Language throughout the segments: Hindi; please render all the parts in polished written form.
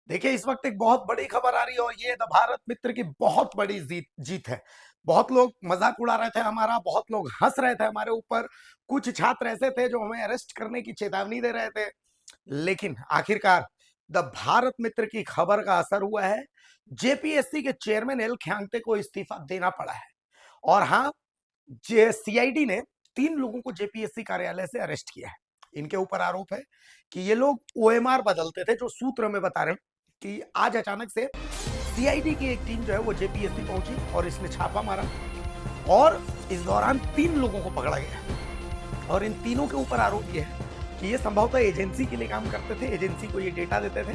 देखिए, इस वक्त एक बहुत बड़ी खबर आ रही है और ये द भारत मित्र की बहुत बड़ी जीत जीत है। बहुत लोग मजाक उड़ा रहे थे हमारा, बहुत लोग हंस रहे थे हमारे ऊपर। कुछ छात्र ऐसे थे जो हमें अरेस्ट करने की चेतावनी दे रहे थे। लेकिन आखिरकार द भारत मित्र की खबर का असर हुआ है। जेपीएससी के चेयरमैन एल ख्यांगते को इस्तीफा देना पड़ा है। और हाँ, सीआईडी ने 3 लोगों को जेपीएससी कार्यालय से अरेस्ट किया है। इनके ऊपर आरोप है कि ये लोग ओएमआर बदलते थे। जो सूत्र हमें बता रहे हैं कि आज अचानक से सीआईडी की एक टीम जो है वो जेपीएससी पहुंची और इसने छापा मारा और इस दौरान 3 लोगों को पकड़ा गया। और इन तीनों के ऊपर आरोप यह है कि ये संभवतः एजेंसी के लिए काम करते थे, एजेंसी को ये डेटा देते थे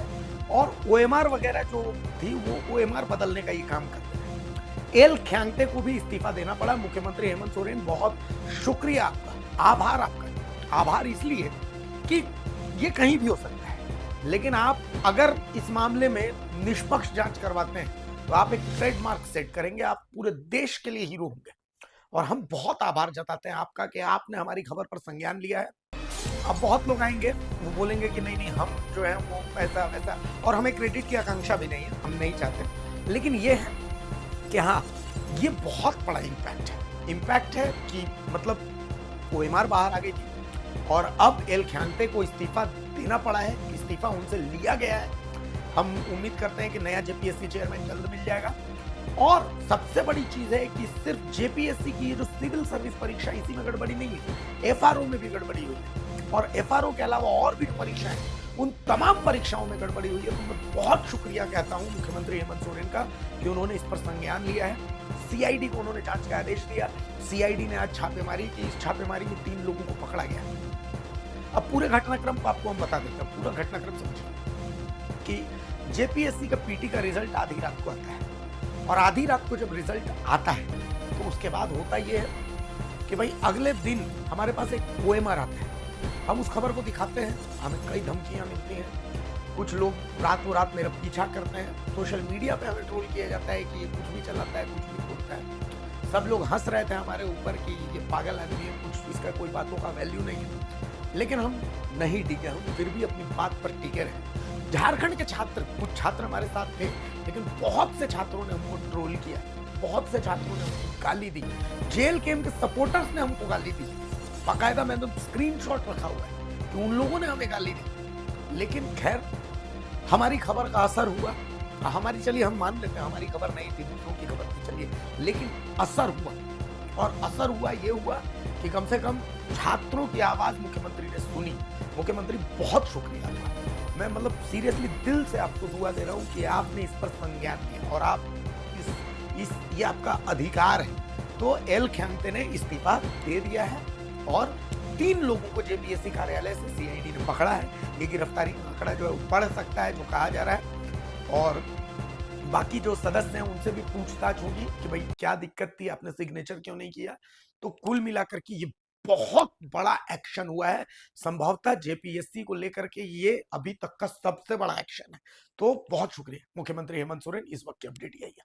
और ओएमआर वगैरह जो थी वो ओएमआर बदलने का ये काम करते थे। एल ख्यांगते को भी इस्तीफा देना पड़ा। मुख्यमंत्री हेमंत सोरेन, बहुत शुक्रिया आपका, आभार आपका। आभार इसलिए कि ये कहीं भी हो सकता है, लेकिन आप अगर इस मामले में निष्पक्ष जांच करवाते हैं तो आप एक ट्रेडमार्क सेट करेंगे, आप पूरे देश के लिए हीरो होंगे। और हम बहुत आभार जताते हैं आपका कि आपने हमारी खबर पर संज्ञान लिया है। अब बहुत लोग आएंगे, वो बोलेंगे कि नहीं नहीं, हम जो है वो ऐसा वैसा, और हमें क्रेडिट की आकांक्षा भी नहीं है, हम नहीं चाहते। लेकिन ये है कि हाँ, ये बहुत बड़ा इम्पैक्ट है कि मतलब ओएमआर बाहर आ गई थी और अब एल ख्यांगते को इस्तीफा देना पड़ा है। इस्तीफा उनसे लिया गया है। हम उम्मीद करते हैं कि नया जेपीएससी चेयरमैन जल्द मिल जाएगा। और सबसे बड़ी चीज है कि सिर्फ जेपीएससी की ये जो सिविल सर्विस परीक्षा, इसी में गड़बड़ी नहीं है, एफआरओ में भी गड़बड़ी हुई है। और एफआरओ के अलावा और भी परीक्षाएं, उन तमाम परीक्षाओं में गड़बड़ी हुई है। तो मैं बहुत शुक्रिया कहता हूं मुख्यमंत्री हेमंत सोरेन का कि उन्होंने इस पर संज्ञान लिया है। सीआईडी को उन्होंने जांच का आदेश दिया। सीआईडी ने आज छापेमारी की। इस छापेमारी में 3 लोगों को पकड़ा गया। अब पूरे घटनाक्रम को आपको हम बता देते हैं, पूरा घटनाक्रम समझिए कि जेपीएससी का पीटी का रिजल्ट आधी रात को आता है और आधी रात को जब रिजल्ट आता है तो उसके बाद होता यह है कि भाई अगले दिन हमारे पास एक ओएमआर आता है। हम उस खबर को दिखाते हैं, हमें कई धमकियां मिलती हैं, कुछ लोग रातों रात मेरा पीछा करते हैं, सोशल मीडिया पे हमें ट्रोल किया जाता है कि ये कुछ भी चलाता है, कुछ भी बोलता है। सब लोग हंस रहे थे हमारे ऊपर कि ये पागल आदमी है, कुछ इसका कोई बातों का वैल्यू नहीं है। लेकिन हम नहीं टिके, हम फिर भी अपनी बात पर टिके रहे। झारखंड के छात्र, कुछ छात्र हमारे साथ थे, लेकिन बहुत से छात्रों ने हमको ट्रोल किया, बहुत से छात्रों ने हमको गाली दी, जेल के इनके सपोर्टर्स ने हमको गाली दी। बाकायदा मैंने तो स्क्रीनशॉट रखा हुआ है कि उन लोगों ने हमें गाली दी। लेकिन खैर, हमारी खबर का असर हुआ। हमारी, चलिए हम मान लेते हैं हमारी खबर नहीं थी, दूसरों की खबर थी, चलिए, लेकिन असर हुआ। और असर हुआ, ये हुआ कि कम से कम छात्रों की आवाज मुख्यमंत्री ने सुनी। मुख्यमंत्री, बहुत शुक्रिया आपका। मैं मतलब सीरियसली दिल से आपको दुआ दे रहा हूं कि आपने इस पर संज्ञान लिया और आप इस ये आपका अधिकार है। तो एल ख्यांगते ने इस्तीफा दे दिया है और 3 लोगों को जेपीएससी कार्यालय से सीआईडी ने पकड़ा है। ये गिरफ्तारी का आंकड़ा जो है बढ़ सकता है, जो कहा जा रहा है। और बाकी जो सदस्य हैं उनसे भी पूछताछ होगी कि भाई क्या दिक्कत थी, आपने सिग्नेचर क्यों नहीं किया। तो कुल मिलाकर के ये बहुत बड़ा एक्शन हुआ है। संभवतः जेपीएससी को लेकर के ये अभी तक का सबसे बड़ा एक्शन है। तो बहुत शुक्रिया मुख्यमंत्री हेमंत सोरेन, इस वक्त की अपडेट यही है।